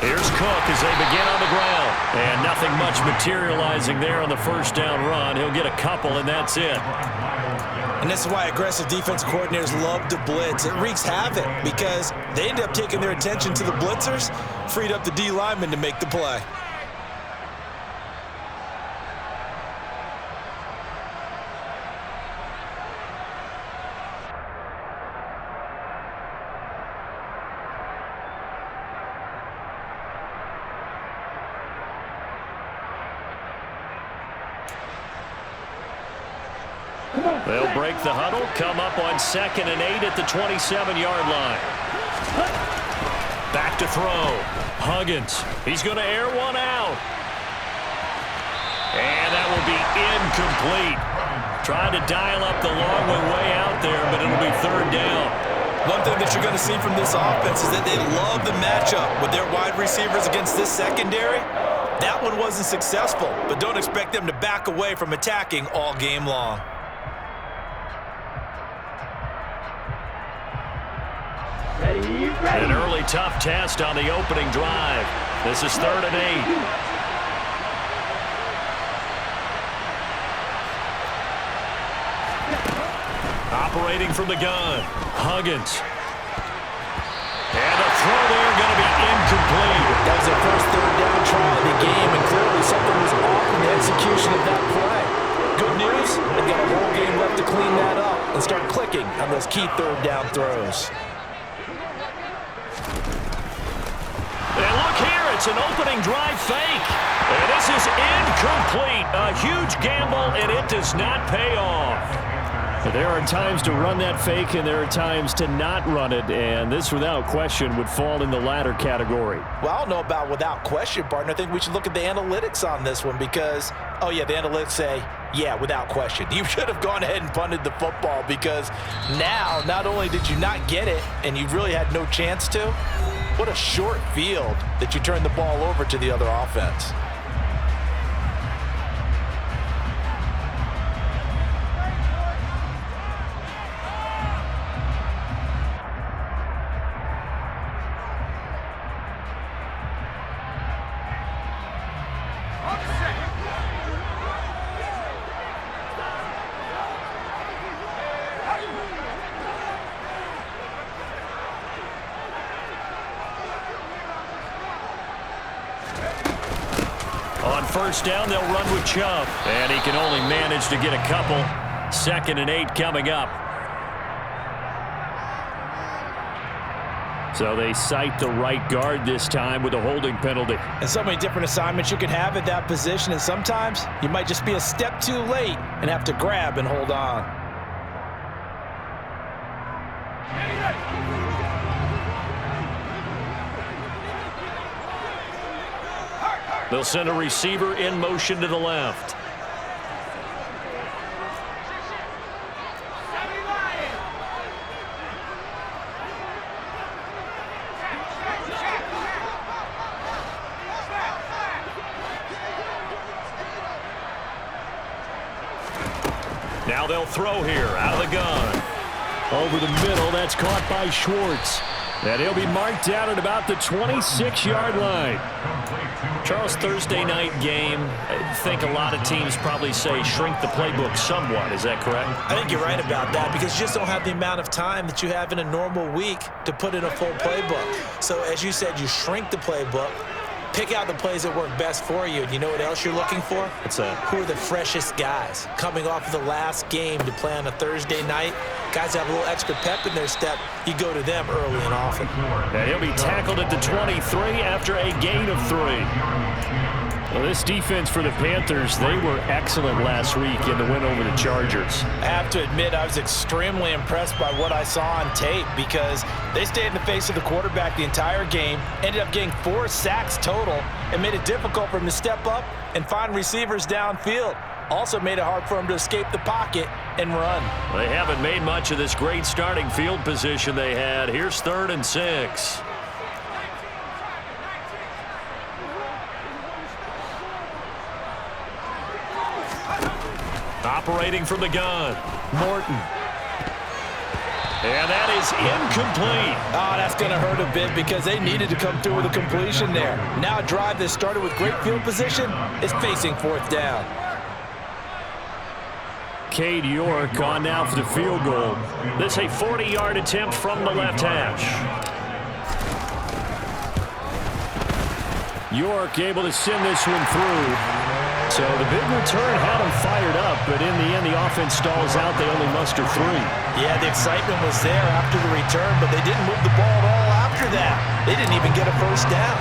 Here's Cook as they begin on the ground. And nothing much materializing there on the first down run. He'll get a couple, and that's it. And this is why aggressive defensive coordinators love to blitz. It wreaks havoc because they end up taking their attention to the blitzers, freed up the D lineman to make the play. They'll break the huddle, come up on 2nd and 8 at the 27-yard line. Back to throw. Huggins. He's going to air one out. And that will be incomplete. Trying to dial up the long way out there, but it'll be 3rd down. One thing that you're going to see from this offense is that they love the matchup with their wide receivers against this secondary. That one wasn't successful, but don't expect them to back away from attacking all game long. An early tough test on the opening drive. This is 3rd and 8. Operating from the gun. Huggins. And a throw there going to be incomplete. That was their first 3rd down try of the game, and clearly something was off in the execution of that play. Good news, they've got a whole game left to clean that up and start clicking on those key 3rd down throws. And look here, it's an opening drive fake. And this is incomplete. A huge gamble, and it does not pay off. There are times to run that fake, and there are times to not run it, and this, without question, would fall in the latter category. Well, I don't know about without question, partner. I think we should look at the analytics on this one because, oh, yeah, the analytics say, yeah, without question. You should have gone ahead and punted the football because now not only did you not get it and you really had no chance to, what a short field that you turned the ball over to the other offense. On 1st down, they'll run with Chubb. And he can only manage to get a couple. 2nd and 8 coming up. So they cite the right guard this time with a holding penalty. And so many different assignments you can have at that position, and sometimes you might just be a step too late and have to grab and hold on. They'll send a receiver in motion to the left. Now they'll throw here out of the gun. Over the middle, that's caught by Schwartz. And he'll be marked down at about the 26-yard line. Charles, Thursday night game, I think a lot of teams probably say shrink the playbook somewhat. Is that correct? I think you're right about that because you just don't have the amount of time that you have in a normal week to put in a full playbook. So as you said, you shrink the playbook, pick out the plays that work best for you. And you know what else you're looking for? What's that? Who are the freshest guys coming off of the last game to play on a Thursday night? Guys have a little extra pep in their step. You go to them early and often. And he'll be tackled at the 23 after a gain of 3. Well, this defense for the Panthers, they were excellent last week in the win over the Chargers. I have to admit, I was extremely impressed by what I saw on tape because they stayed in the face of the quarterback the entire game, ended up getting 4 sacks total, and made it difficult for him to step up and find receivers downfield. Also made it hard for him to escape the pocket and run. They haven't made much of this great starting field position they had. Here's 3rd and 6. Operating from the gun, Morton. And that is incomplete. Oh, that's going to hurt a bit because they needed to come through with a completion there. Now a drive that started with great field position is facing fourth down. Cade York on now for the field goal. This is a 40-yard attempt from the left hash. York able to send this one through. So the big return had them fired up, but in the end, the offense stalls out. They only muster 3. Yeah, the excitement was there after the return, but they didn't move the ball at all after that. They didn't even get a first down.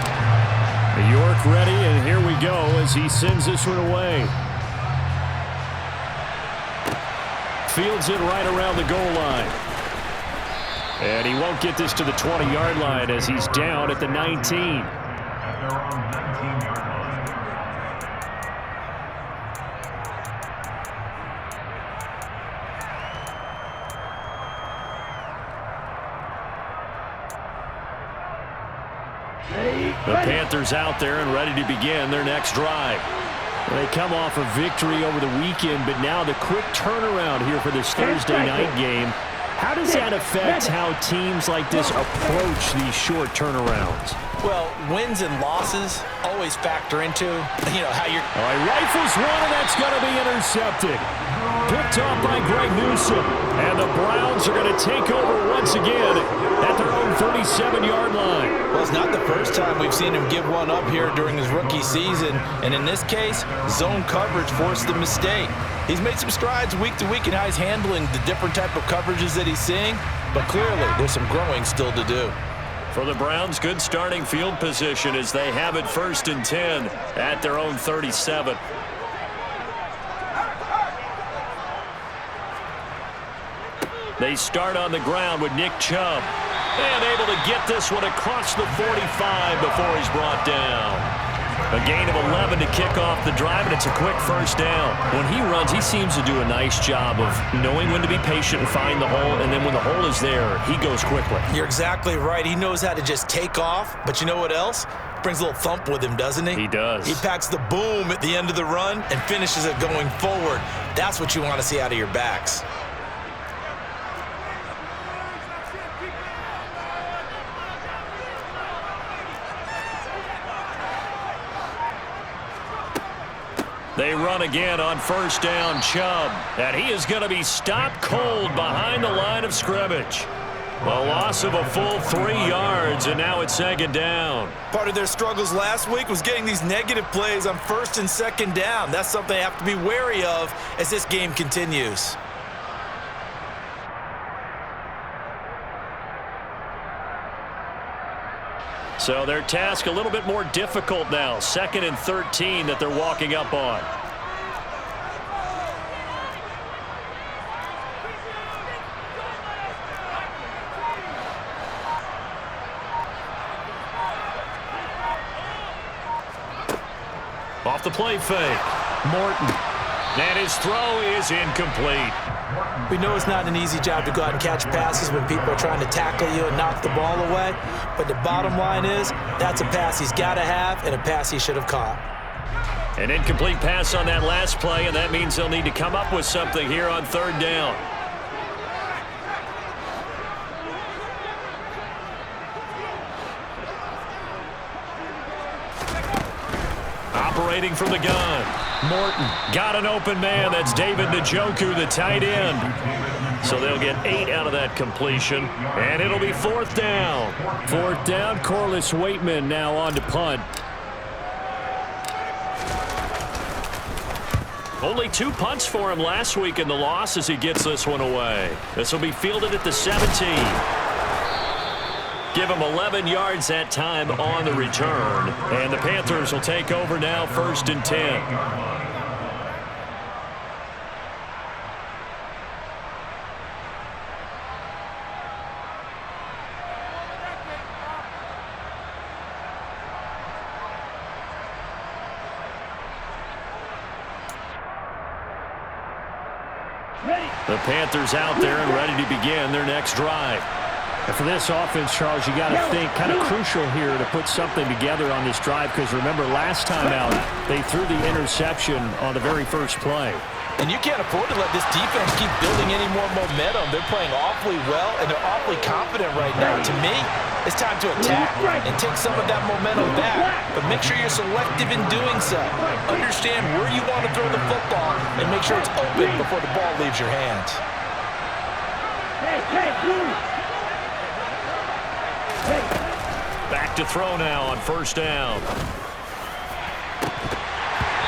York ready, and here we go as he sends this one away. Fields it right around the goal line. And he won't get this to the 20-yard line as he's down at the 19. The Panthers out there and ready to begin their next drive. They come off a victory over the weekend, but now the quick turnaround here for this Thursday night game. How does that affect how teams like this approach these short turnarounds? Well, wins and losses always factor into, how you're... All right, rifles one, and that's going to be intercepted. Picked off by Greg Newsome. And the Browns are going to take over once again at their own 37-yard line. Well, it's not the first time we've seen him give one up here during his rookie season. And in this case, zone coverage forced the mistake. He's made some strides week to week in how he's handling the different type of coverages that he's seeing. But clearly, there's some growing still to do. For the Browns, good starting field position as they have it 1st and 10 at their own 37. They start on the ground with Nick Chubb. And able to get this one across the 45 before he's brought down. A gain of 11 to kick off the drive, and it's a quick first down. When he runs, he seems to do a nice job of knowing when to be patient and find the hole, and then when the hole is there, he goes quickly. You're exactly right. He knows how to just take off, but you know what else? Brings a little thump with him, doesn't he? He does. He packs the boom at the end of the run and finishes it going forward. That's what you want to see out of your backs. They run again on first down, Chubb. And he is going to be stopped cold behind the line of scrimmage. A loss of a full 3 yards, and now it's 2nd down. Part of their struggles last week was getting these negative plays on 1st and 2nd down. That's something they have to be wary of as this game continues. So their task a little bit more difficult now. 2nd and 13 that they're walking up on. Off the play fake. Morton. And his throw is incomplete. We know it's not an easy job to go out and catch passes when people are trying to tackle you and knock the ball away. But the bottom line is, that's a pass he's got to have and a pass he should have caught. An incomplete pass on that last play, and that means they'll need to come up with something here on 3rd down. Operating from the gun. Morton got an open man. That's David Njoku, the tight end. So they'll get 8 out of that completion, and it'll be 4th down. 4th down, Corliss Waitman now on to punt. Only 2 punts for him last week in the loss as he gets this one away. This will be fielded at the 17. Give him 11 yards that time on the return. And the Panthers will take over now 1st and 10. The Panthers out there and ready to begin their next drive. And for this offense, Charles, you got to think kind of crucial here to put something together on this drive, because remember last time out, they threw the interception on the very first play. And you can't afford to let this defense keep building any more momentum. They're playing awfully well, and they're awfully confident right now. To me, it's time to attack and take some of that momentum back. But make sure you're selective in doing so. Understand where you want to throw the football and make sure it's open before the ball leaves your hands. Back to throw now on first down.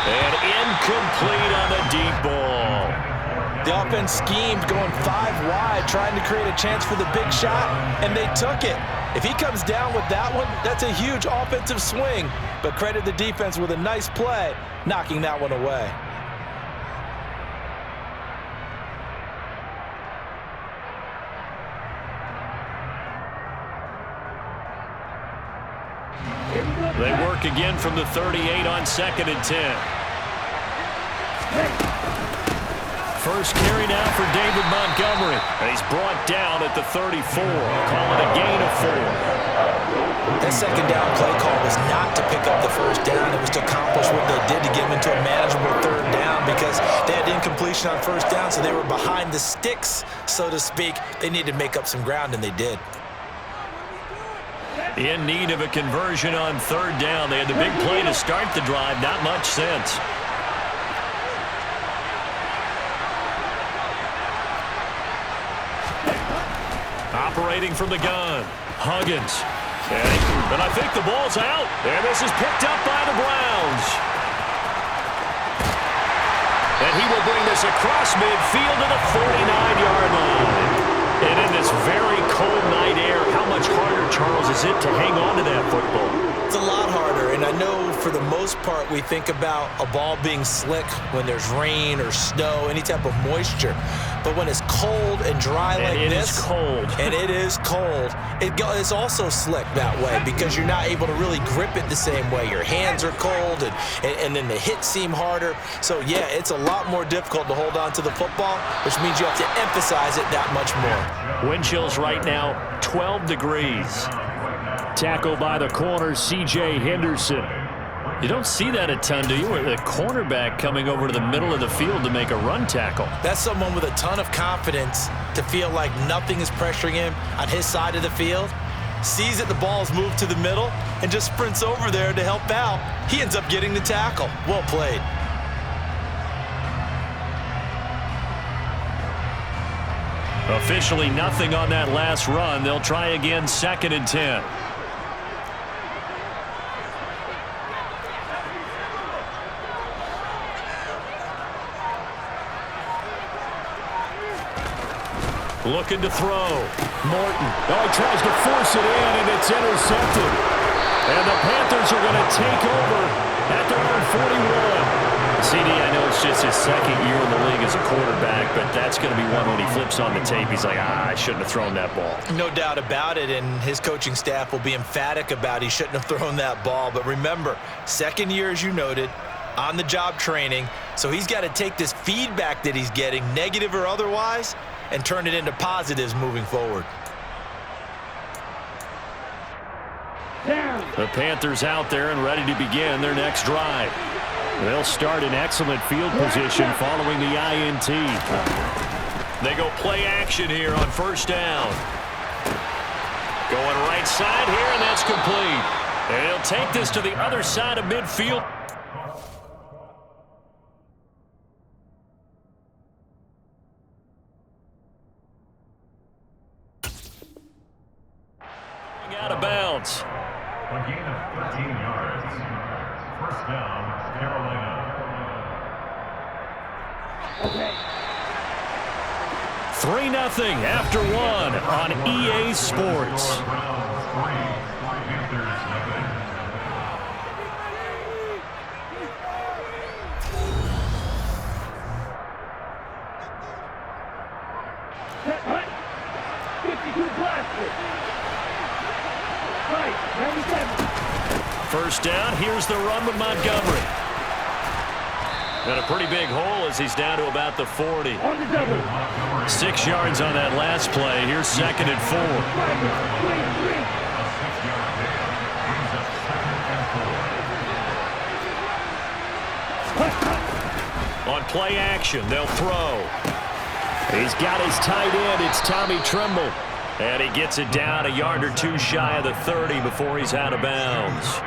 And incomplete on the deep ball. The offense schemed going 5 wide, trying to create a chance for the big shot, and they took it. If he comes down with that one, that's a huge offensive swing. But credit the defense with a nice play, knocking that one away. They work again from the 38 on 2nd and 10. First carry now for David Montgomery. And he's brought down at the 34. Call it a gain of 4. That second down play call was not to pick up the first down. It was to accomplish what they did to get them into a manageable 3rd down because they had incompletion on first down, so they were behind the sticks, so to speak. They needed to make up some ground, and they did. In need of a conversion on 3rd down. They had the big play to start the drive. Not much sense. Operating from the gun. Huggins. And I think the ball's out. And this is picked up by the Browns. And he will bring this across midfield to the 49-yard line. And in this very cold night air, how much harder, Charles, is it to hang on to that football? It's a lot harder, and I know for the most part we think about a ball being slick when there's rain or snow, any type of moisture. But when it's cold and dry like this, it is cold. And it is cold, it's also slick that way because you're not able to really grip it the same way. Your hands are cold, and then the hits seem harder. So, yeah, it's a lot more difficult to hold on to the football, which means you have to emphasize it that much more. Wind chills right now, 12 degrees. Tackle by the corner, C.J. Henderson. You don't see that a ton, do you? The cornerback coming over to the middle of the field to make a run tackle. That's someone with a ton of confidence to feel like nothing is pressuring him on his side of the field. Sees that the ball's moved to the middle and just sprints over there to help out. He ends up getting the tackle. Well played. Officially nothing on that last run. They'll try again 2nd and 10. Looking to throw. Morton. Oh, he tries to force it in, and it's intercepted. And the Panthers are going to take over at their own 41. CD, I know it's just his 2nd year in the league as a quarterback, but that's going to be one when he flips on the tape. He's like, I shouldn't have thrown that ball. No doubt about it, and his coaching staff will be emphatic about he shouldn't have thrown that ball. But remember, 2nd year, as you noted, on-the-job training, so he's got to take this feedback that he's getting, negative or otherwise, and turn it into positives moving forward. The Panthers out there and ready to begin their next drive. They'll start in excellent field position following the INT. They go play action here on first down. Going right side here, and that's complete. And he'll take this to the other side of midfield. Out of bounds. A gain of 13 yards. First down, Carolina. 3-0 after 1 on EA Sports. First down, here's the run with Montgomery. Got a pretty big hole as he's down to about the 40. 6 yards on that last play. Here's 2nd and 4. On play action. They'll throw. He's got his tight end. It's Tommy Tremble. And he gets it down a yard or two shy of the 30 before he's out of bounds.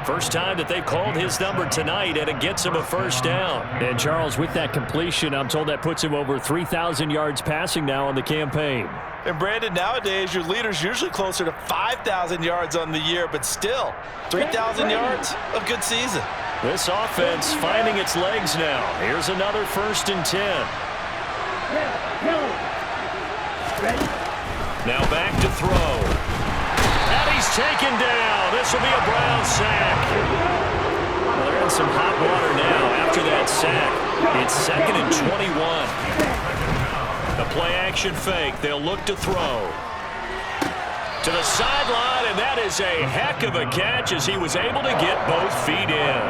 First time that they've called his number tonight, and it gets him a first down. And, Charles, with that completion, I'm told that puts him over 3,000 yards passing now on the campaign. And, Brandon, nowadays your leader's usually closer to 5,000 yards on the year, but still, 3,000 yards, a good season. This offense finding its legs now. Here's another 1st and 10. Now back to throw. And he's taken down. This will be a Brown sack. Well, they're in some hot water now after that sack. It's 2nd and 21. The play-action fake. They'll look to throw. To the sideline, and that is a heck of a catch as he was able to get both feet in.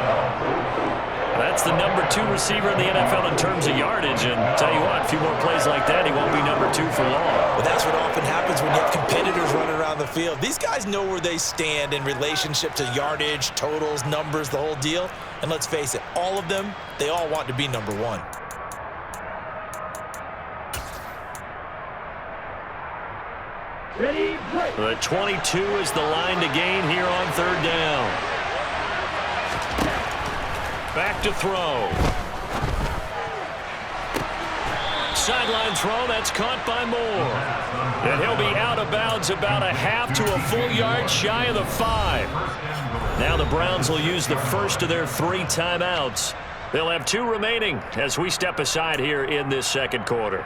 That's the number 2 receiver in the NFL in terms of yardage, and tell you what, a few more plays like that, he won't be number 2 for long. Well, that's what often happens when you have competitors running around the field. These guys know where they stand in relationship to yardage, totals, numbers, the whole deal. And let's face it, all of them, they all want to be number 1. Ready, play. The 22 is the line to gain here on 3rd down. Back to throw. Sideline throw, that's caught by Moore. And he'll be out of bounds about a half to a full yard shy of the 5. Now the Browns will use the first of their 3 timeouts. They'll have 2 remaining as we step aside here in this 2nd quarter.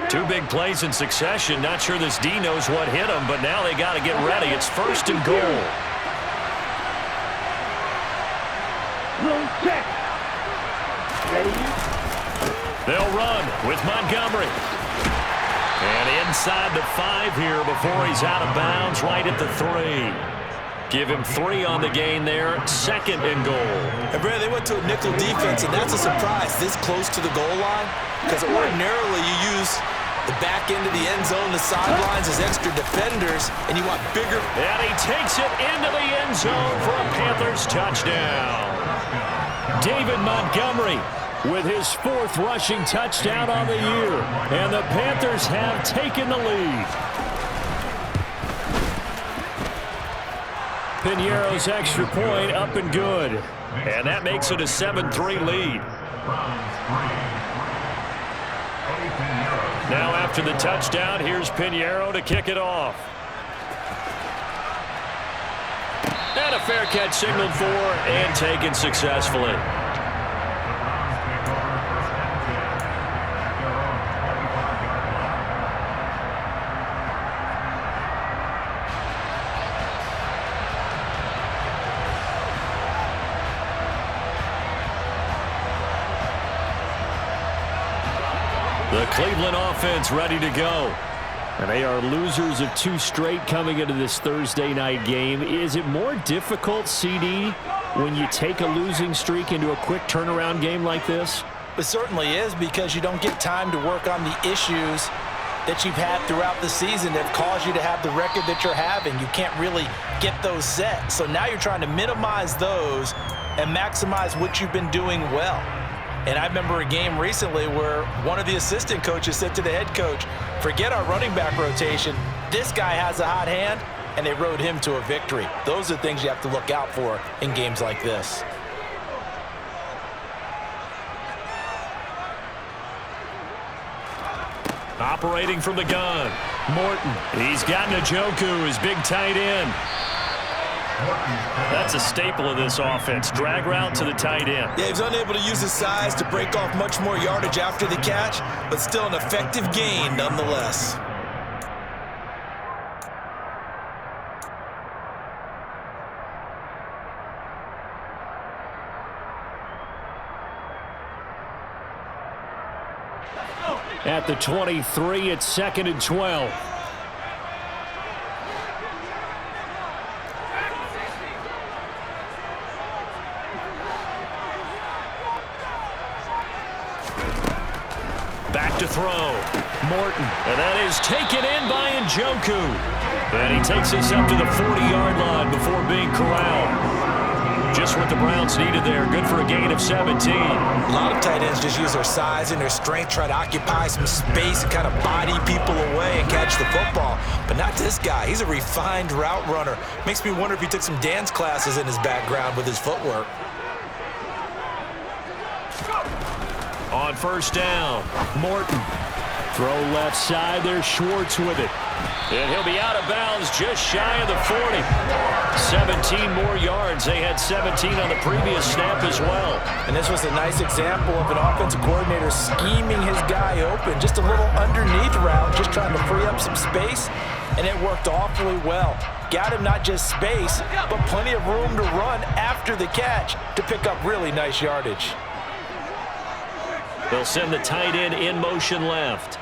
2 big plays in succession. Not sure this D knows what hit him, but now they got to get ready. It's 1st and goal. Check. Ready. They'll run with Montgomery. And inside the 5 here before he's out of bounds right at the 3. Give him 3 on the gain there. 2nd and goal. And, Brad, they went to a nickel defense, and that's a surprise this close to the goal line because ordinarily you use the back end of the end zone, the sidelines as extra defenders, and you want bigger. And he takes it into the end zone for a Panthers touchdown. David Montgomery with his 4th rushing touchdown on the year. And the Panthers have taken the lead. Piñeiro's extra point up and good. And that makes it a 7-3 lead. Now after the touchdown, here's Piñeiro to kick it off. And a fair catch signaled for and taken successfully. The Cleveland offense ready to go. And they are losers of 2 straight coming into this Thursday night game. Is it more difficult, CD, when you take a losing streak into a quick turnaround game like this? It certainly is because you don't get time to work on the issues that you've had throughout the season that have caused you to have the record that you're having. You can't really get those set. So now you're trying to minimize those and maximize what you've been doing well. And I remember a game recently where one of the assistant coaches said to the head coach, forget our running back rotation. This guy has a hot hand, and they rode him to a victory. Those are things you have to look out for in games like this. Operating from the gun, Morton. He's got Njoku, his big tight end. That's a staple of this offense. Drag route to the tight end. Yeah, he's unable to use his size to break off much more yardage after the catch, but still an effective gain nonetheless. At the 23, it's 2nd and 12. Back to throw. Morton. And that is taken in by Njoku. And he takes us up to the 40-yard line before being corralled. Just what the Browns needed there. Good for a gain of 17. A lot of tight ends just use their size and their strength, try to occupy some space and kind of body people away and catch the football. But not this guy. He's a refined route runner. Makes me wonder if he took some dance classes in his background with his footwork. On first down, Morton. Throw left side. There's Schwartz with it. and he'll be out of bounds just shy of the 40. 17 more yards. They had 17 on the previous snap as well. And this was a nice example of an offensive coordinator scheming his guy open. Just a little underneath route, just trying to free up some space, and it worked awfully well. Got him not just space, but plenty of room to run after the catch to pick up really nice yardage. They'll send the tight end in motion left.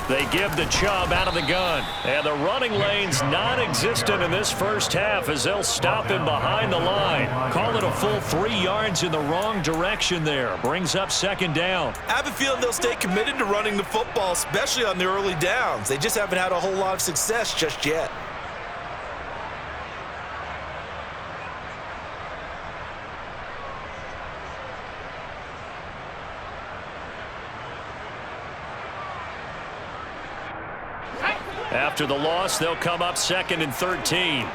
They give the Chubb out of the gun. And the running lane's non-existent in this first half as they'll stop him behind the line. Call it a full 3 yards in the wrong direction there. Brings up second down. I have a feeling they'll stay committed to running the football, especially on the early downs. They just haven't had a whole lot of success just yet. After the loss, they'll come up 2nd and 13.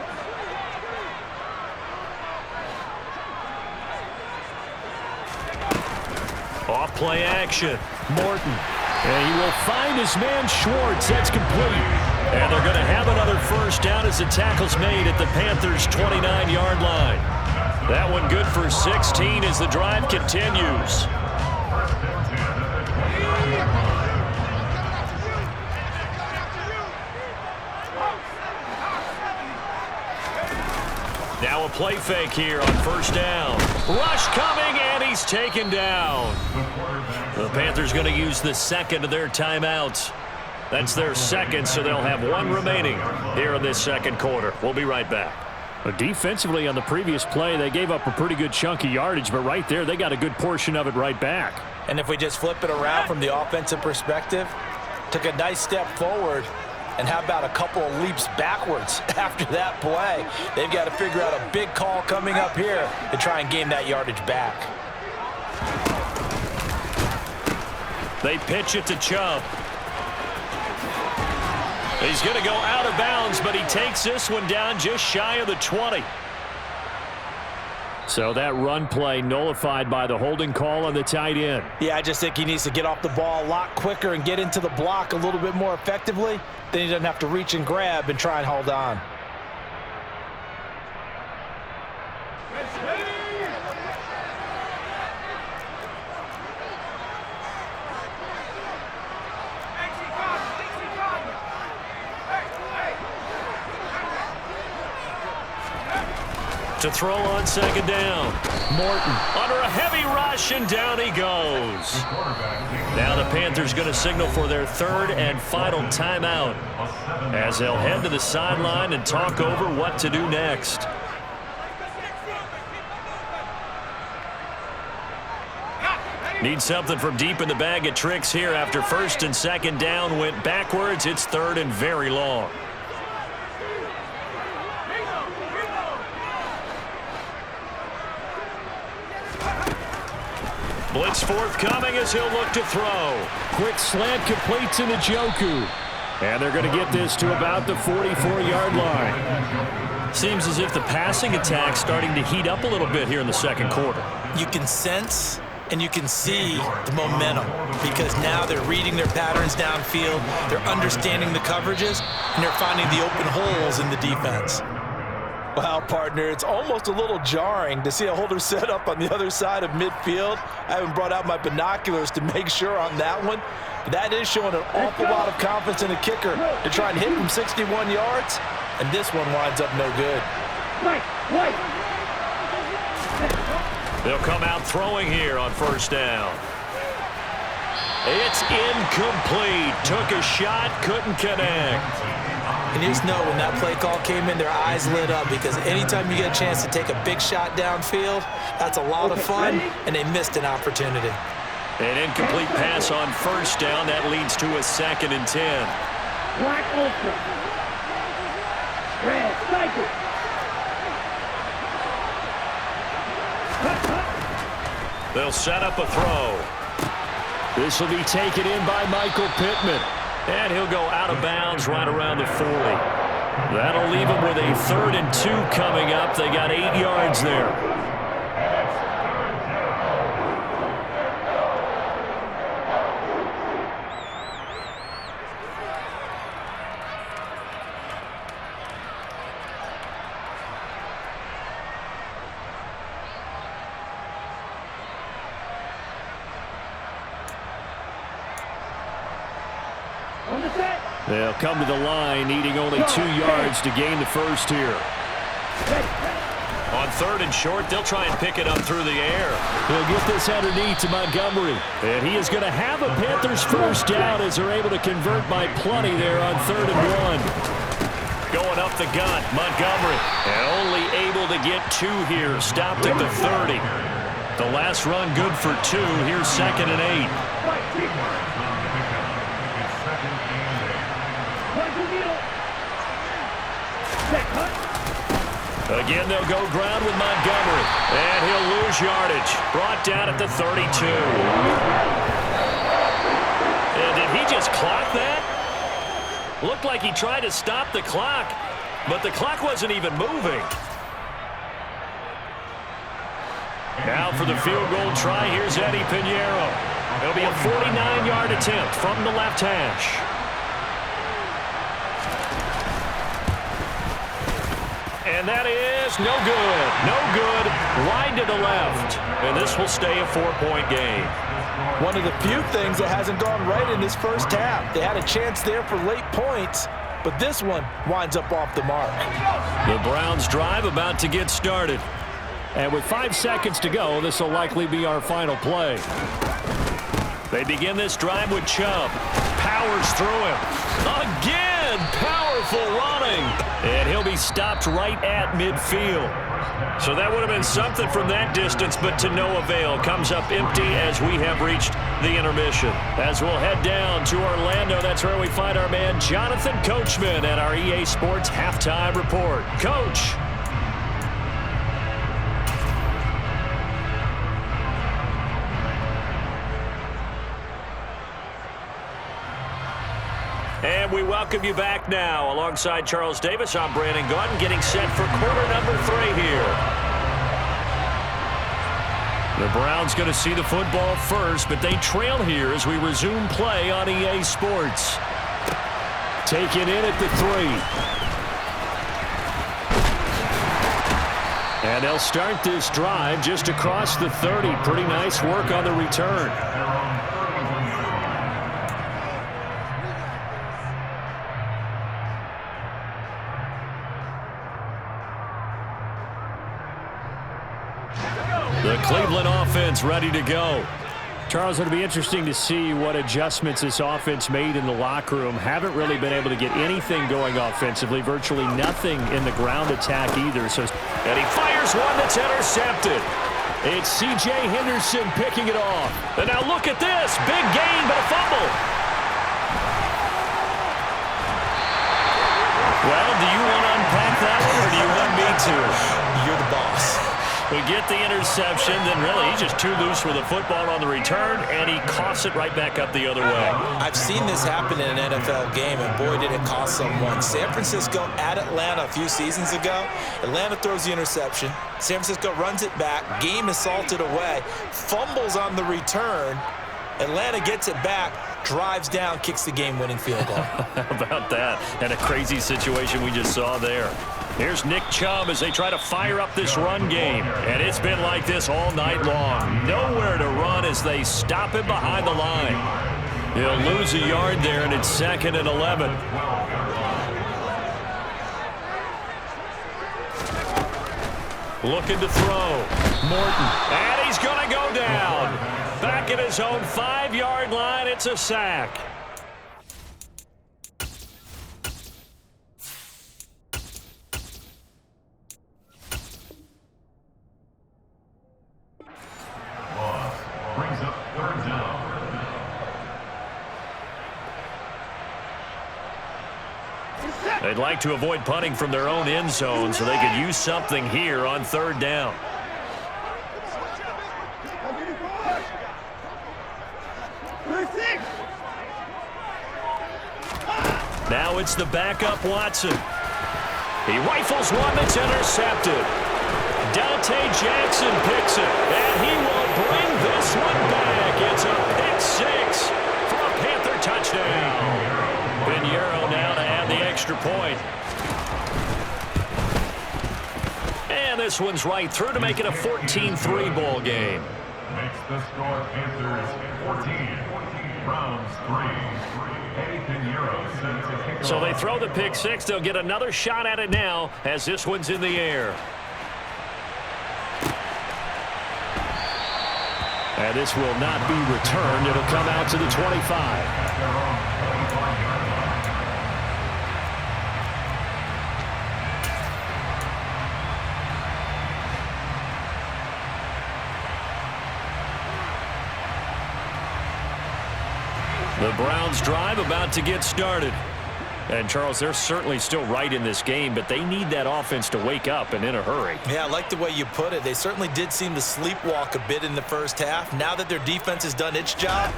Off play action. Morton. And he will find his man Schwartz. That's complete. And they're going to have another first down as the tackle's made at the Panthers' 29-yard line. That one good for 16 as the drive continues. Now a play fake here on first down. Rush coming, and he's taken down. The Panthers going to use the second of their timeouts. That's their second, so they'll have one remaining here in this second quarter. We'll be right back. Defensively on the previous play, they gave up a pretty good chunk of yardage, but right there, they got a good portion of it right back. And if we just flip it around from the offensive perspective, took a nice step forward, and how about a couple of leaps backwards after that play? They've got to figure out a big call coming up here to try and gain that yardage back. They pitch it to Chubb. He's going to go out of bounds, but he takes this one down just shy of the 20. So that run play nullified by the holding call on the tight end. Yeah, I just think he needs to get off the ball a lot quicker and get into the block a little bit more effectively. Then he doesn't have to reach and grab and try and hold on. To throw on second down. Morton under a heavy rush, and down he goes. Now the Panthers going to signal for their third and final timeout as they'll head to the sideline and talk over what to do next. Need something from deep in the bag of tricks here after first and second down went backwards. It's third and very long. Blitz forthcoming as he'll look to throw. Quick slant complete to Njoku. And they're going to get this to about the 44-yard line. Seems as if the passing attack's starting to heat up a little bit here in the second quarter. You can sense and you can see the momentum because now they're reading their patterns downfield, they're understanding the coverages, and they're finding the open holes in the defense. Wow, partner, it's almost a little jarring to see a holder set up on the other side of midfield. I haven't brought out my binoculars to make sure on that one. But that is showing an awful lot of confidence in a kicker to try and hit from 61 yards, and this one winds up no good. They'll come out throwing here on first down. It's incomplete. Took a shot, couldn't connect. And you just know when that play call came in, their eyes lit up because anytime you get a chance to take a big shot downfield, that's a lot of fun, and they missed an opportunity. An incomplete pass on first down. That leads to a 2nd and 10. They'll set up a throw. This will be taken in by Michael Pittman. And he'll go out of bounds right around the 40. That'll leave him with a 3rd and 2 coming up. They got 8 yards there. They'll come to the line, needing only 2 yards to gain the first here. On 3rd and short, they'll try and pick it up through the air. He'll get this underneath to Montgomery. And he is going to have a Panthers first down as they're able to convert by plenty there on 3rd and 1. Going up the gut, Montgomery. And only able to get 2 here. Stopped at the 30. The last run good for 2. Here's 2nd and 8. Again, they'll go ground with Montgomery. And he'll lose yardage. Brought down at the 32. And did he just clock that? Looked like he tried to stop the clock, but the clock wasn't even moving. Now for the field goal try, here's Eddie Pinheiro. It'll be a 49-yard attempt from the left hash. And that is no good. No good. Wide to the left. And this will stay a 4-point game. One of the few things that hasn't gone right in this first half. They had a chance there for late points, but this one winds up off the mark. The Browns drive about to get started. And with 5 seconds to go, this will likely be our final play. They begin this drive with Chubb. Powers through him. Again, powerful running. And he'll be stopped right at midfield. So that would have been something from that distance, but to no avail. Comes up empty as we have reached the intermission. As we'll head down to Orlando, that's where we find our man Jonathan Coachman at our EA Sports Halftime Report. Coach. And we welcome you back now. Alongside Charles Davis, I'm Brandon Gaudin, getting set for quarter number 3 here. The Browns going to see the football first, but they trail here as we resume play on EA Sports. Taken in at the 3. And they'll start this drive just across the 30. Pretty nice work on the return. The Cleveland offense ready to go. Charles, it'll be interesting to see what adjustments this offense made in the locker room. Haven't really been able to get anything going offensively. Virtually nothing in the ground attack either. And he fires one that's intercepted. It's C.J. Henderson picking it off. And now look at this. Big gain, but a fumble. Well, do you want to unpack that one, or do you want me to? You're the boss. We get the interception, then really he's just too loose with the football on the return, and he coughs it right back up the other way. I've seen this happen in an NFL game, and boy, did it cost someone. San Francisco at Atlanta a few seasons ago. Atlanta throws the interception. San Francisco runs it back. Game is salted away. Fumbles on the return. Atlanta gets it back, drives down, kicks the game-winning field goal. How about that? And a crazy situation we just saw there. Here's Nick Chubb as they try to fire up this run game. And it's been like this all night long. Nowhere to run as they stop him behind the line. He'll lose a yard there, and it's 2nd and 11. Looking to throw. Morton. And he's going to go down. Back at his own 5-yard line, it's a sack. Brings up 3rd down. They'd like to avoid punting from their own end zone so they could use something here on 3rd down. Now it's the backup Watson. He rifles one that's intercepted. Dante Jackson picks it, and he will bring this one back. It's a pick six for a Panther touchdown. Pinheiro now to add the extra point. And this one's right through to make it a 14-3 ball game. Makes the score Panthers 14, Browns 3. Eddie Pinheiro sends a kickoff. So they throw the pick six. They'll get another shot at it now as this one's in the air. And this will not be returned. It'll come out to the 25. The Browns drive about to get started. And, Charles, they're certainly still right in this game, but they need that offense to wake up and in a hurry. Yeah, I like the way you put it. They certainly did seem to sleepwalk a bit in the first half. Now that their defense has done its job,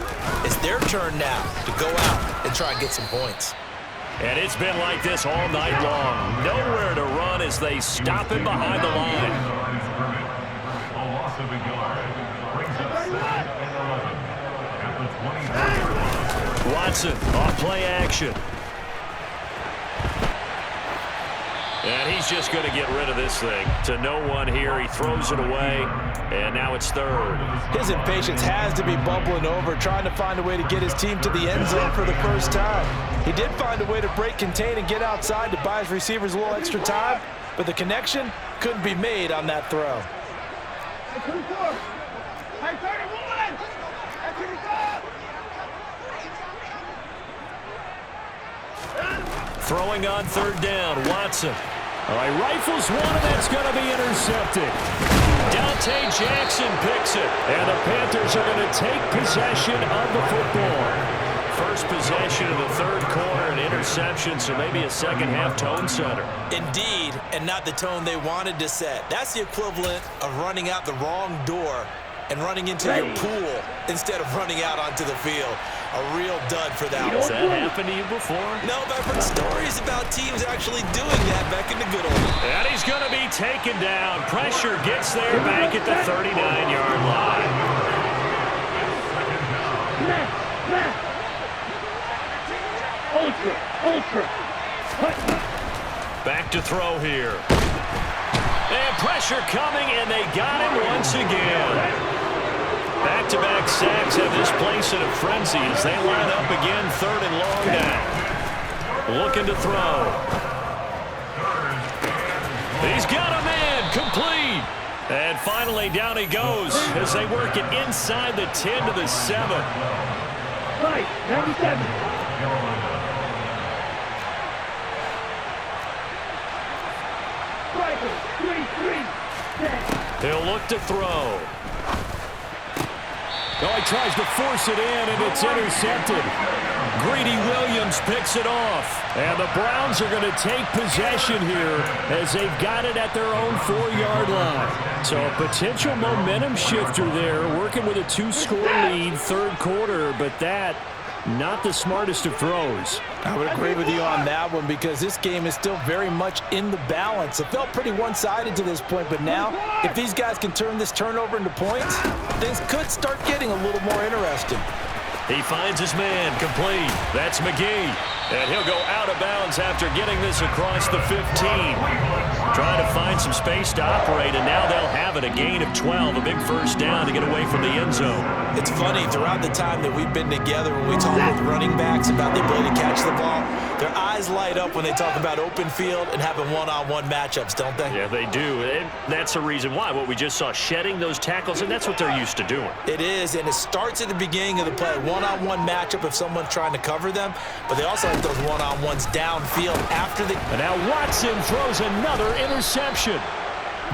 it's their turn now to go out and try and get some points. And it's been like this all night long. Nowhere to run as they stop him behind the line. A loss of a yard brings up 7 and 11 at the 23. Watson off play action. And he's just going to get rid of this thing. To no one here. He throws it away. And now it's third. His impatience has to be bubbling over, trying to find a way to get his team to the end zone for the first time. He did find a way to break contain and get outside to buy his receivers a little extra time, but the connection couldn't be made on that throw. Throwing on third down, Watson. All right, rifles one, and that's going to be intercepted. Dante Jackson picks it, and the Panthers are going to take possession of the football. First possession of the third quarter, an interception, so maybe a second-half tone setter. Indeed, and not the tone they wanted to set. That's the equivalent of running out the wrong door and running into your pool instead of running out onto the field. A real dud for that one. Has that happened to you before? No, but I've heard stories about teams actually doing that back in the good old days. And he's going to be taken down. Pressure gets there back at the 39-yard line. Back to throw here. And pressure coming, and they got him once again. Back-to-back sacks have this place in a frenzy as they line up again, third and long down. Looking to throw. He's got a man, complete. And finally down he goes as they work it inside the 10 to the 7. Right, 97. He'll look to throw. Oh, he tries to force it in, and it's intercepted. Greedy Williams picks it off. And the Browns are going to take possession here as they've got it at their own 4-yard line. So a potential momentum shifter there, working with a 2-score lead, third quarter, but that not the smartest of throws. I would agree with you on that one because this game is still very much in the balance. It felt pretty one-sided to this point, but now if these guys can turn this turnover into points, things could start getting a little more interesting. He finds his man, complete. That's McGee. And he'll go out of bounds after getting this across the 15. Trying to find some space to operate, and now they'll have it, a gain of 12, a big first down to get away from the end zone. It's funny, throughout the time that we've been together, when we talk with running backs about the ability to catch the ball, their eyes light up when they talk about open field and having one-on-one matchups, don't they? Yeah, they do. And that's the reason why. What we just saw, shedding those tackles, and that's what they're used to doing. It is, and it starts at the beginning of the play. One-on-one matchup if someone's trying to cover them, but they also like those one-on-ones downfield after the... And now Watson throws another interception.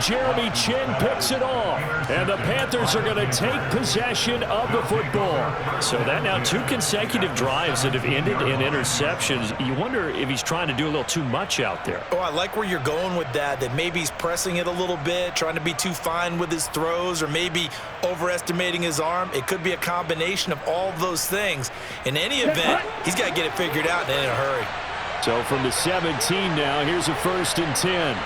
Jeremy Chin picks it off, and the Panthers are going to take possession of the football. So that now 2 consecutive drives that have ended in interceptions. You wonder if he's trying to do a little too much out there. Oh, I like where you're going with that maybe he's pressing it a little bit, trying to be too fine with his throws, or maybe overestimating his arm. It could be a combination of all of those things. In any event, he's got to get it figured out and in a hurry. So from the 17 now, here's a 1st and 10.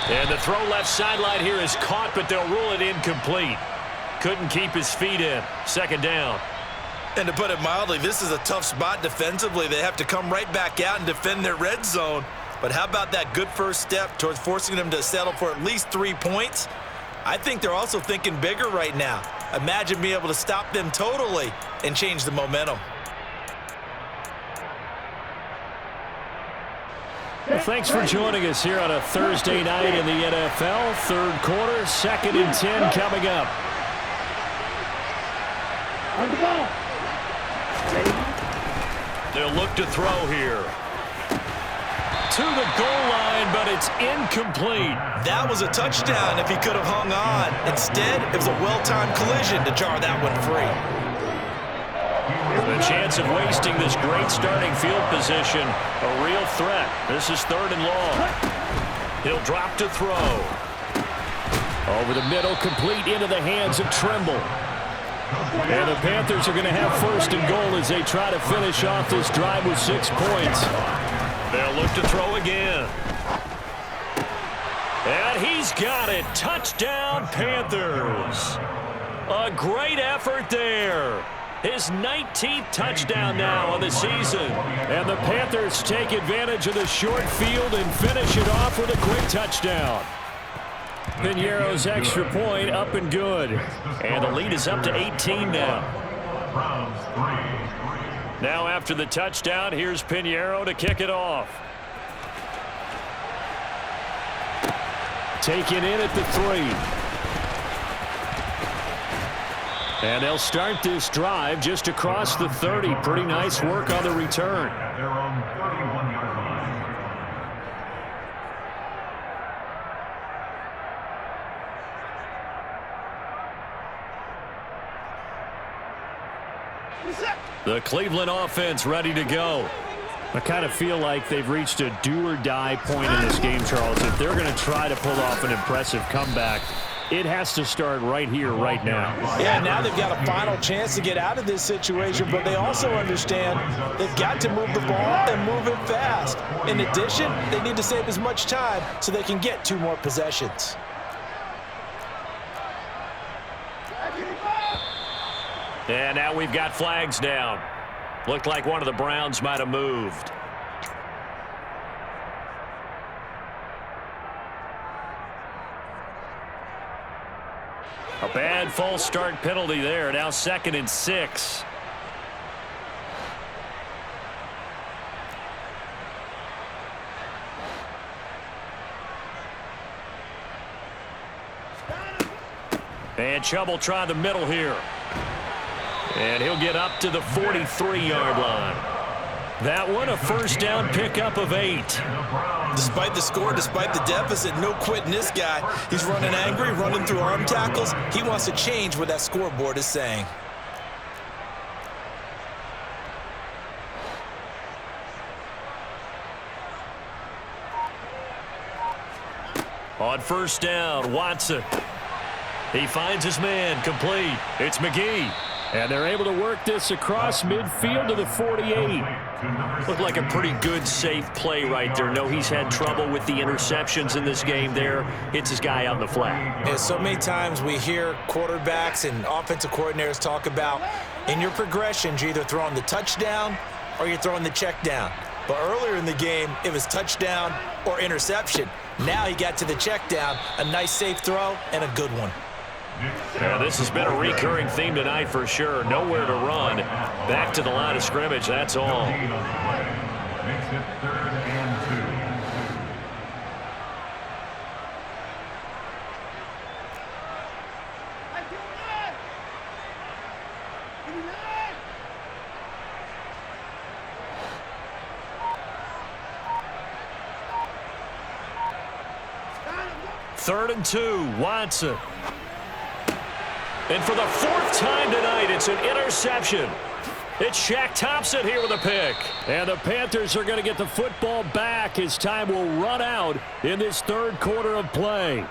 And the throw left sideline here is caught, but they'll rule it incomplete. Couldn't keep his feet in. 2nd down. And to put it mildly, this is a tough spot defensively. They have to come right back out and defend their red zone. But how about that good first step towards forcing them to settle for at least 3 points? I think they're also thinking bigger right now. Imagine being able to stop them totally and change the momentum. Well, thanks for joining us here on a Thursday night in the NFL. 3rd quarter, 2nd and 10 coming up. On the ball. They'll look to throw here. To the goal line, but it's incomplete. That was a touchdown if he could have hung on. Instead, it was a well-timed collision to jar that one free. The chance of wasting this great starting field position, a real threat. This is 3rd and long. He'll drop to throw. Over the middle, complete into the hands of Trimble. And the Panthers are going to have 1st and goal as they try to finish off this drive with 6 points. They'll look to throw again. And he's got it. Touchdown, Panthers. A great effort there. His 19th touchdown now on the season. And the Panthers take advantage of the short field and finish it off with a quick touchdown. Piñeiro's extra point up and good. And the lead is up to 18 now. Now after the touchdown, here's Piñeiro to kick it off. Taken in at the 3. And they'll start this drive just across the 30. Pretty nice work on the return. Their own 31-yard line. The Cleveland offense ready to go. I kind of feel like they've reached a do-or-die point in this game, Charles. If they're going to try to pull off an impressive comeback, it has to start right here, right now. Yeah, now they've got a final chance to get out of this situation, but they also understand they've got to move the ball and move it fast. In addition, they need to save as much time so they can get 2 more possessions. And now we've got flags down. Looked like one of the Browns might have moved. A bad false start penalty there. Now 2nd and 6. And Chubb will try the middle here. And he'll get up to the 43-yard line. That one, a 1st down pickup of 8. Despite the score, despite the deficit, no quitting this guy. He's running angry, running through arm tackles. He wants to change what that scoreboard is saying. On 1st down, Watson. He finds his man, complete. It's McGee. And they're able to work this across midfield to the 48. Looked like a pretty good, safe play right there. No, he's had trouble with the interceptions in this game there. Hits his guy out in the flat. Yeah, so many times we hear quarterbacks and offensive coordinators talk about in your progressions, you're either throwing the touchdown or you're throwing the check down. But earlier in the game, it was touchdown or interception. Now he got to the check down, a nice safe throw and a good one. Yeah, this has been a recurring theme tonight for sure. Nowhere to run. Back to the line of scrimmage, that's all. Makes it 3rd and 2. 3rd and 2, Watson. And for the 4th time tonight, it's an interception. It's Shaq Thompson here with a pick. And the Panthers are going to get the football back as time will run out in this 3rd quarter of play.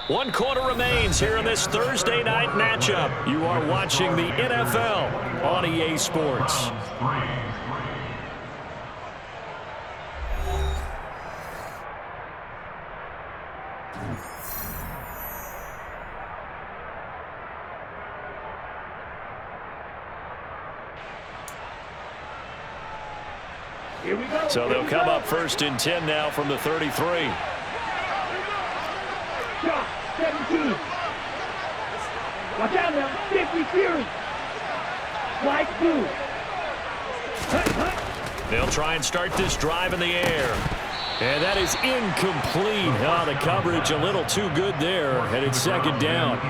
1 quarter remains here in this Thursday night matchup. You are watching the NFL on EA Sports. Here we go. So they'll come up 1st and 10 now from the 33. Shot, 17. Watch out now. 50 Fury. White blue. They'll try and start this drive in the air. And that is incomplete. Oh, the coverage a little too good there. And it's 2nd down.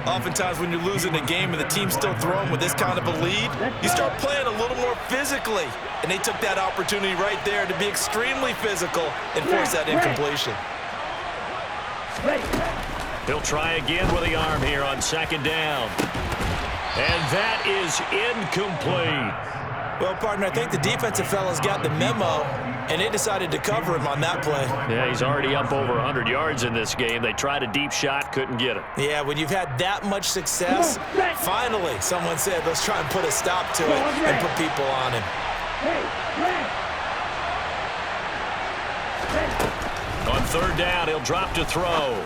Oftentimes when you're losing a game and the team's still throwing with this kind of a lead, you start playing a little more physically. And they took that opportunity right there to be extremely physical and force that incompletion. He'll try again with the arm here on 2nd down. And that is incomplete. Well, partner, I think the defensive fellas got the memo, and they decided to cover him on that play. Yeah, he's already up over 100 yards in this game. They tried a deep shot, couldn't get it. Yeah, when you've had that much success, finally someone said, let's try and put a stop to it and put people on him. On 3rd down, he'll drop to throw.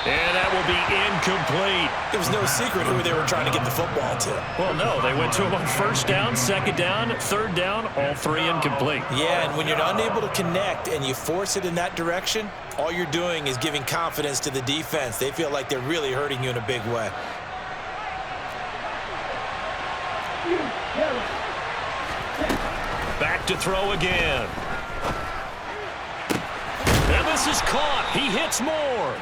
And that will be incomplete. It was no secret who they were trying to get the football to. Well, no, they went to him on 1st down, 2nd down, 3rd down, all 3 incomplete. Yeah, and when you're unable to connect and you force it in that direction, all you're doing is giving confidence to the defense. They feel like they're really hurting you in a big way. Back to throw again. And this is caught. He hits more.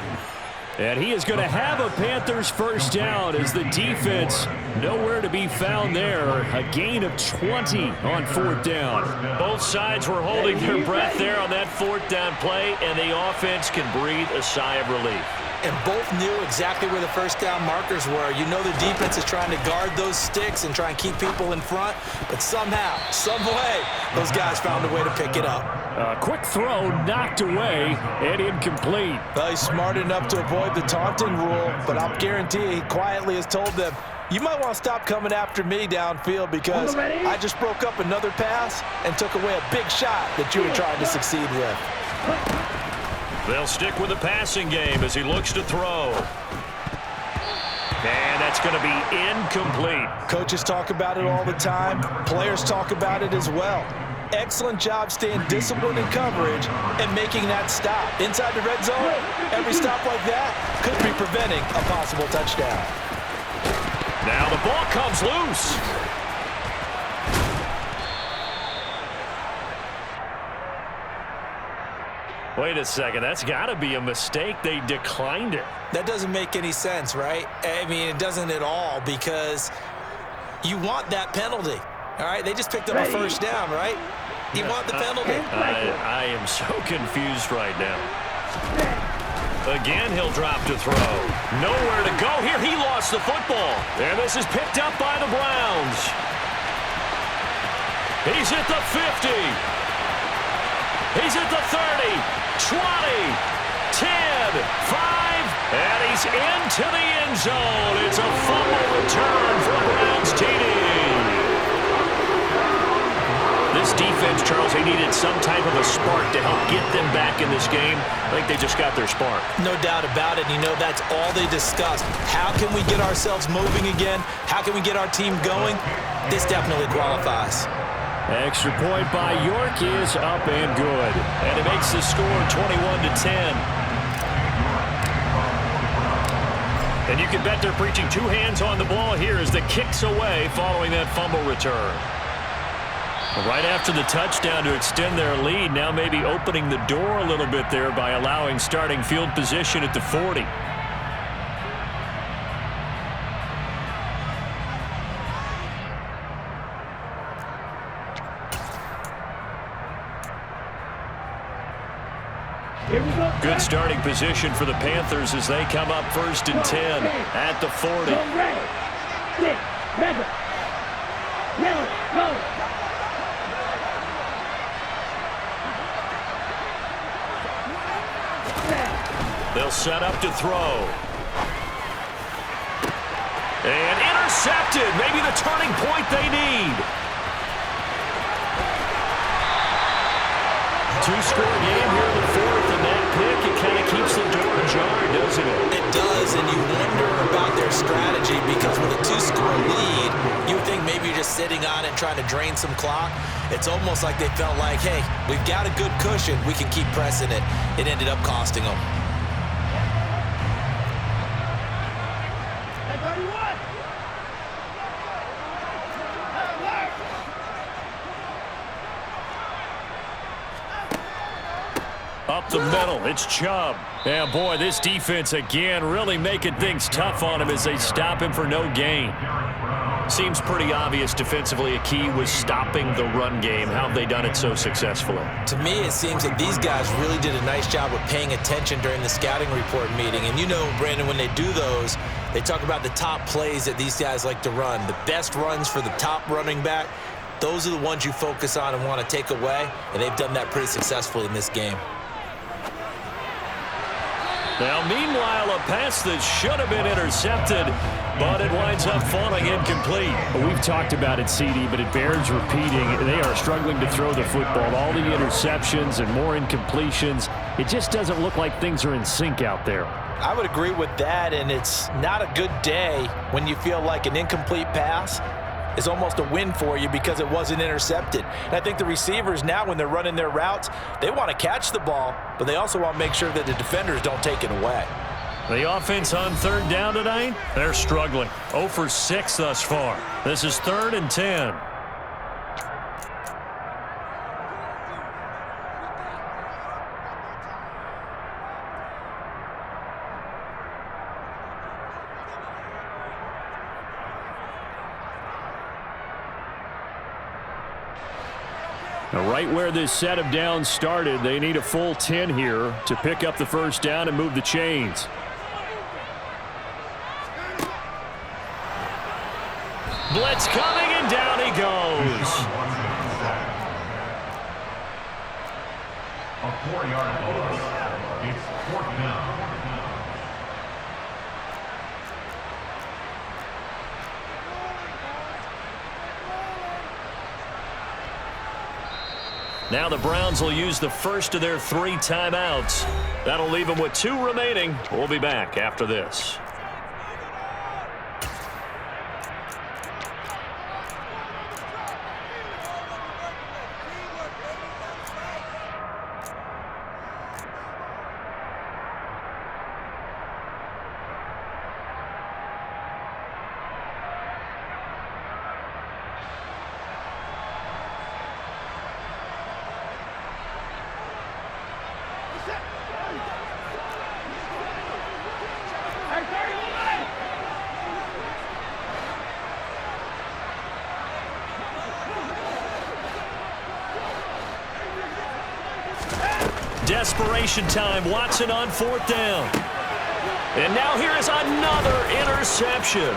And he is going to have a Panthers 1st down as the defense nowhere to be found there. A gain of 20 on 4th down. Both sides were holding their breath there on that 4th down play, and the offense can breathe a sigh of relief. And both knew exactly where the 1st down markers were. You know the defense is trying to guard those sticks and try and keep people in front, but somehow, some way, those guys found a way to pick it up. A quick throw knocked away and incomplete. Well, he's smart enough to avoid the taunting rule, but I'll guarantee he quietly has told them, you might want to stop coming after me downfield because I just broke up another pass and took away a big shot that you were trying to succeed with. They'll stick with the passing game as he looks to throw. And that's going to be incomplete. Coaches talk about it all the time. Players talk about it as well. Excellent job staying disciplined in coverage and making that stop. Inside the red zone, every stop like that could be preventing a possible touchdown. Now the ball comes loose. Wait a second, that's got to be a mistake. They declined it. That doesn't make any sense, right? I mean, it doesn't at all because you want that penalty, all right? They just picked up a 1st down, right? You want the penalty. I am so confused right now. Again, he'll drop to throw. Nowhere to go here. He lost the football. And this is picked up by the Browns. He's at the 50. He's at the 30, 20, 10, 5, and he's into the end zone. It's a fumble return for a Browns TD. This defense, Charles, they needed some type of a spark to help get them back in this game. I think they just got their spark. No doubt about it. You know, that's all they discussed. How can we get ourselves moving again? How can we get our team going? This definitely qualifies. Extra point by York is up and good. And it makes the score 21-10. And you can bet they're preaching 2 hands on the ball here as the kick's away following that fumble return. Right after the touchdown to extend their lead, now maybe opening the door a little bit there by allowing starting field position at the 40. Good starting position for the Panthers as they come up 1st and 10 at the 40. They'll set up to throw. And intercepted. Maybe the turning point they need. Two-score game here in the fourth, and that pick, it kind of keeps the door ajar, doesn't it? It does, and you wonder about their strategy because with a two-score lead, you think maybe you're just sitting on it trying to drain some clock. It's almost like they felt like, hey, we've got a good cushion. We can keep pressing it. It ended up costing them. Up the middle, it's Chubb. Yeah, boy, this defense again really making things tough on him as they stop him for no gain. Seems pretty obvious defensively a key was stopping the run game. How have they done it so successfully? To me, it seems that these guys really did a nice job of paying attention during the scouting report meeting. And you know, Brandon, when they do those, they talk about the top plays that these guys like to run. The best runs for the top running back, those are the ones you focus on and want to take away. And they've done that pretty successfully in this game. Now, meanwhile, a pass that should have been intercepted, but it winds up falling incomplete. Well, we've talked about it, CD, but it bears repeating. They are struggling to throw the football. All the interceptions and more incompletions. It just doesn't look like things are in sync out there. I would agree with that, and it's not a good day when you feel like an incomplete pass is almost a win for you because it wasn't intercepted. And I think the receivers now, when they're running their routes, they want to catch the ball, but they also want to make sure that the defenders don't take it away. The offense on third down tonight, they're struggling. 0 for 6 thus far. This is 3rd and 10. Now, right where this set of downs started, they need a full 10 here to pick up the first down and move the chains. Blitz coming, and down he goes. A 4-yard loss. It's 4th down. Now the Browns will use the first of their 3 timeouts. That'll leave them with 2 remaining. We'll be back after this. Desperation time. Watson on 4th down. And now here is another interception.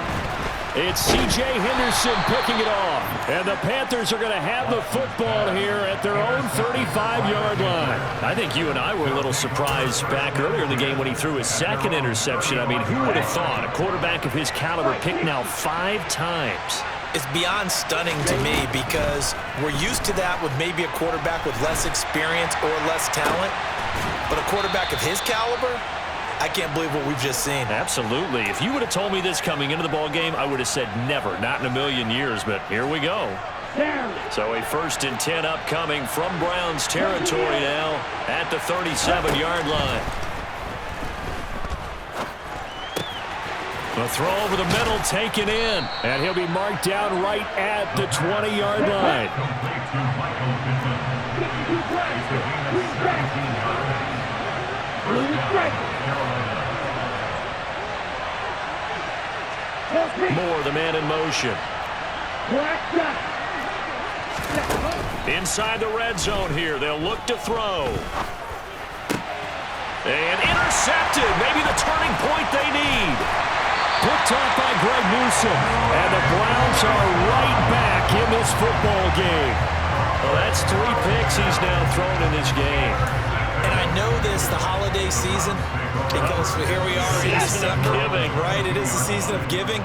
It's C.J. Henderson picking it off. And the Panthers are going to have the football here at their own 35-yard line. I think you and I were a little surprised back earlier in the game when he threw his 2nd interception. I mean, who would have thought a quarterback of his caliber picked now 5 times? It's beyond stunning to me because we're used to that with maybe a quarterback with less experience or less talent. But a quarterback of his caliber, I can't believe what we've just seen. Absolutely. If you would have told me this coming into the ball game, I would have said never, not in a million years, but here we go. So a 1st and 10 upcoming from Browns territory now at the 37-yard line. The throw over the middle taken in. And he'll be marked down right at the 20-yard line. Moore, the man in motion. Inside the red zone here. They'll look to throw. And intercepted. Maybe the turning point they need. Picked off by Greg Newsom. And the Browns are right back in this football game. Well, that's 3 picks he's now thrown in this game. And I know this, the holiday season, because here we are in December, right? It is the season of giving.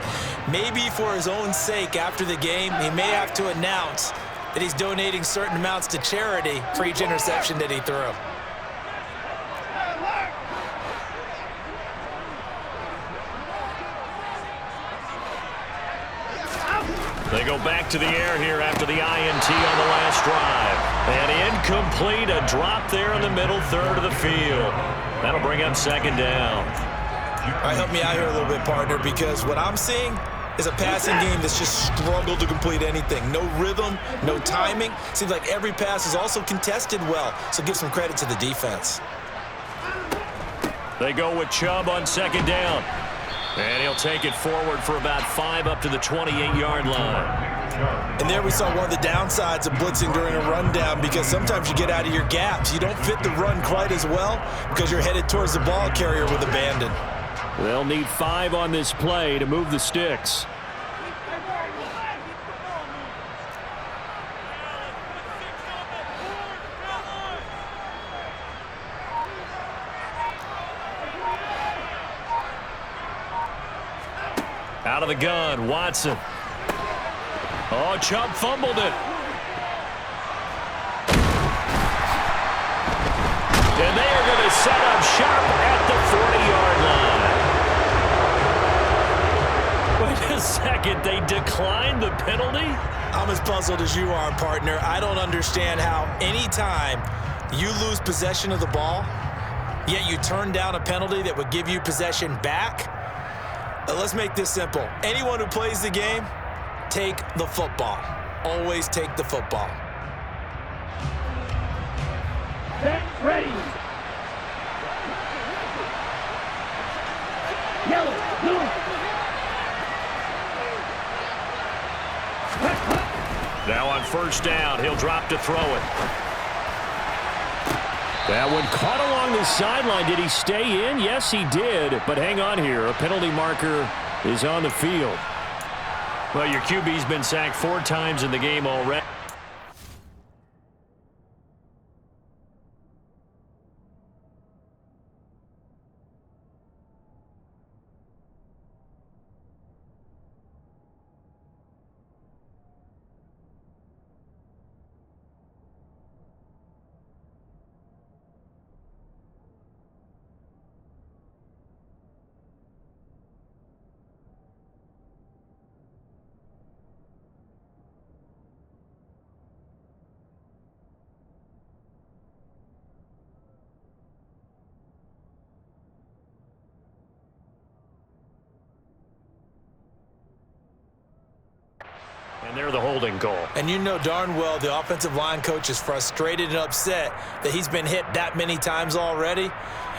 Maybe for his own sake, after the game, he may have to announce that he's donating certain amounts to charity for each interception that he threw. They go back to the air here after the INT on the last drive. And incomplete, a drop there in the middle third of the field. That'll bring up second down. All right, help me out here a little bit, partner, because what I'm seeing is a passing game that's just struggled to complete anything. No rhythm, no timing. Seems like every pass is also contested well, so give some credit to the defense. They go with Chubb on second down. And he'll take it forward for about 5 up to the 28-yard line. And there we saw one of the downsides of blitzing during a rundown, because sometimes you get out of your gaps. You don't fit the run quite as well because you're headed towards the ball carrier with abandon. They'll need 5 on this play to move the sticks. Out of the gun, Watson. Oh, Chubb fumbled it. And they are going to set up shop at the 40-yard line. Wait a second, they declined the penalty? I'm as puzzled as you are, partner. I don't understand how anytime you lose possession of the ball, yet you turn down a penalty that would give you possession back. Let's make this simple. Anyone who plays the game, take the football. Always take the football. Set, ready. Yellow, blue. Now on first down, he'll drop to throw it. That one caught along the sideline. Did he stay in? Yes, he did. But hang on here. A penalty marker is on the field. Well, your QB's been sacked 4 times in the game already. And they're the holding goal. And you know darn well the offensive line coach is frustrated and upset that he's been hit that many times already.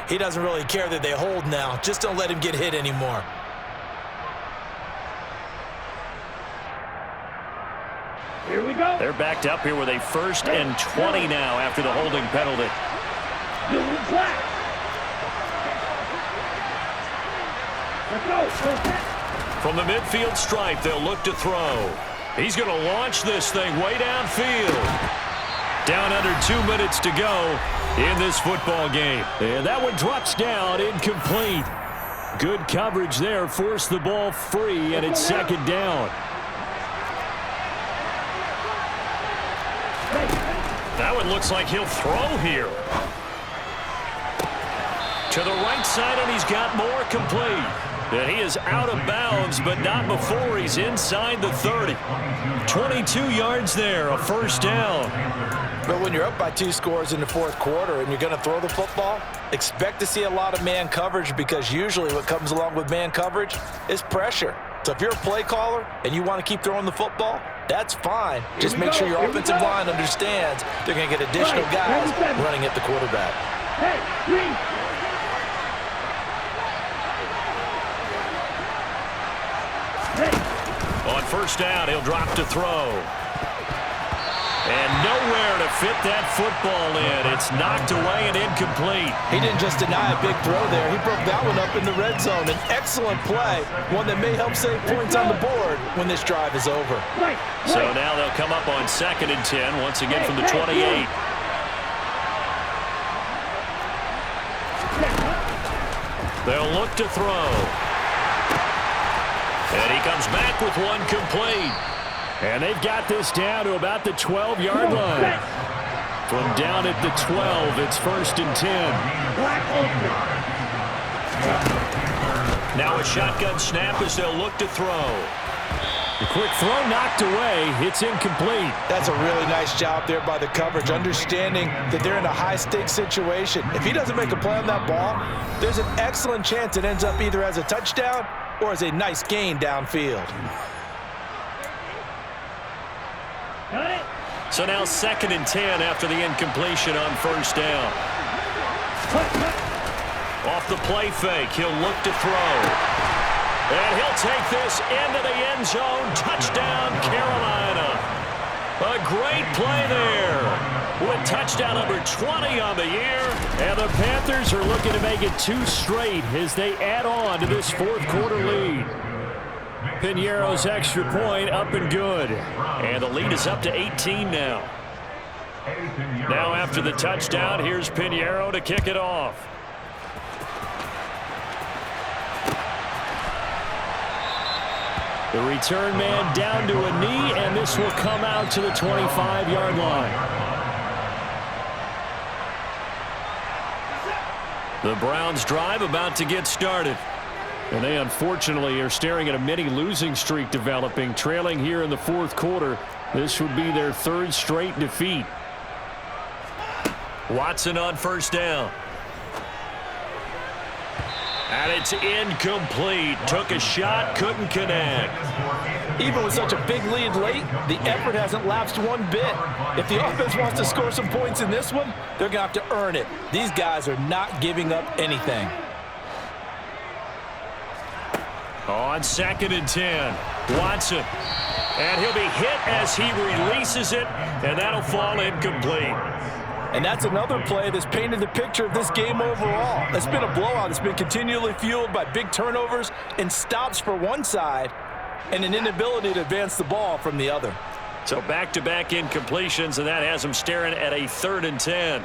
He doesn't really care that they hold now. Just don't let him get hit anymore. Here we go. They're backed up here with a 1st and 20 now after the holding penalty. Doing flat. Let's go. From the midfield stripe, they'll look to throw. He's going to launch this thing way downfield. Down under 2 minutes to go in this football game. And that one drops down, incomplete. Good coverage there, forced the ball free, and it's second down. That one looks like he'll throw here. To the right side, and he's got more, complete. And he is out of bounds, but not before he's inside the 30. 22 yards there, a first down. But when you're up by 2 scores in the 4th quarter and you're going to throw the football, expect to see a lot of man coverage, because usually what comes along with man coverage is pressure. So if you're a play caller and you want to keep throwing the football, that's fine. Just make sure your offensive line understands they're going to get additional guys running at the quarterback. Hey, 3. On first down, he'll drop to throw. And nowhere to fit that football in. It's knocked away and incomplete. He didn't just deny a big throw there. He broke that one up in the red zone. An excellent play, one that may help save points on the board when this drive is over. So now they'll come up on 2nd and 10, once again from the 28. They'll look to throw. And he comes back with one complete. And they've got this down to about the 12-yard line. From down at the 12, it's 1st and 10. Now a shotgun snap as they'll look to throw. The quick throw knocked away. It's incomplete. That's a really nice job there by the coverage, understanding that they're in a high-stakes situation. If he doesn't make a play on that ball, there's an excellent chance it ends up either as a touchdown or as a nice gain downfield. So now 2nd and 10 after the incompletion on 1st down. Off the play fake, he'll look to throw. And he'll take this into the end zone. Touchdown, Carolina. A great play there with touchdown number 20 on the year. And the Panthers are looking to make it 2 straight as they add on to this 4th quarter lead. Piñeiro's extra point up and good. And the lead is up to 18 now. Now after the touchdown, here's Piñeiro to kick it off. The return man down to a knee, and this will come out to the 25-yard line. The Browns drive about to get started. And they unfortunately are staring at a mini losing streak developing, trailing here in the 4th quarter. This would be their 3rd straight defeat. Watson on 1st down. And it's incomplete. Took a shot, couldn't connect. Even with such a big lead late, the effort hasn't lapsed one bit. If the offense wants to score some points in this one, they're going to have to earn it. These guys are not giving up anything. On 2nd and 10, Watson. And he'll be hit as he releases it, and that'll fall incomplete. And that's another play that's painted the picture of this game overall. It's been a blowout. It's been continually fueled by big turnovers and stops for one side and an inability to advance the ball from the other. So back-to-back incompletions, and that has them staring at a 3rd and 10.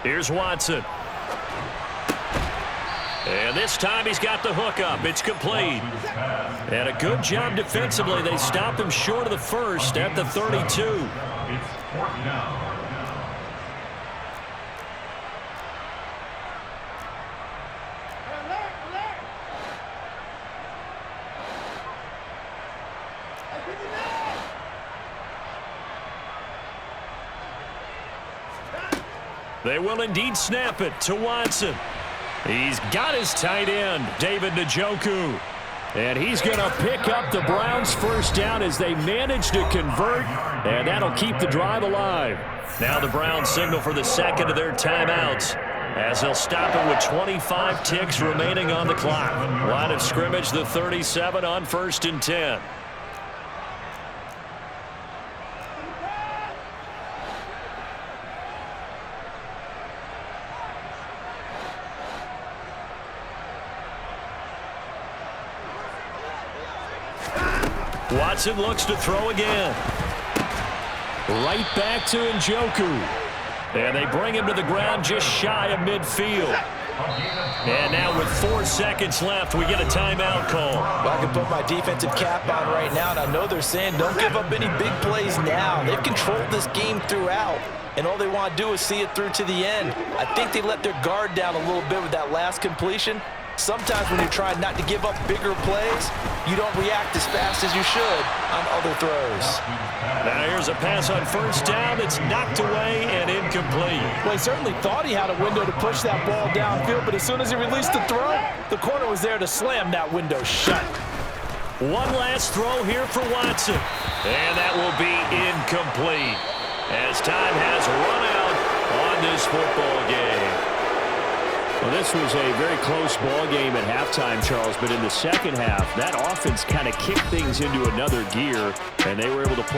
Here's Watson. And this time he's got the hook up. It's complete. And a good job defensively. They stopped him short of the 1st at the 32. It's 4th down. They will indeed snap it to Watson. He's got his tight end, David Njoku. And he's going to pick up the Browns' 1st down as they manage to convert, and that'll keep the drive alive. Now the Browns signal for the 2nd of their timeouts as they'll stop it with 25 ticks remaining on the clock. Line of scrimmage, the 37 on 1st and 10. Watson looks to throw again. Right back to Njoku. And they bring him to the ground just shy of midfield. And now with 4 seconds left, we get a timeout call. Well, I can put my defensive cap on right now, and I know they're saying don't give up any big plays now. They've controlled this game throughout, and all they want to do is see it through to the end. I think they let their guard down a little bit with that last completion. Sometimes when you're trying not to give up bigger plays, you don't react as fast as you should on other throws. Now here's a pass on 1st down that's knocked away and incomplete. Well, he certainly thought he had a window to push that ball downfield, but as soon as he released the throw, the corner was there to slam that window shut. One last throw here for Watson. And that will be incomplete as time has run out on this football game. Well, this was a very close ball game at halftime, Charles, but in the second half, that offense kind of kicked things into another gear, and they were able to pull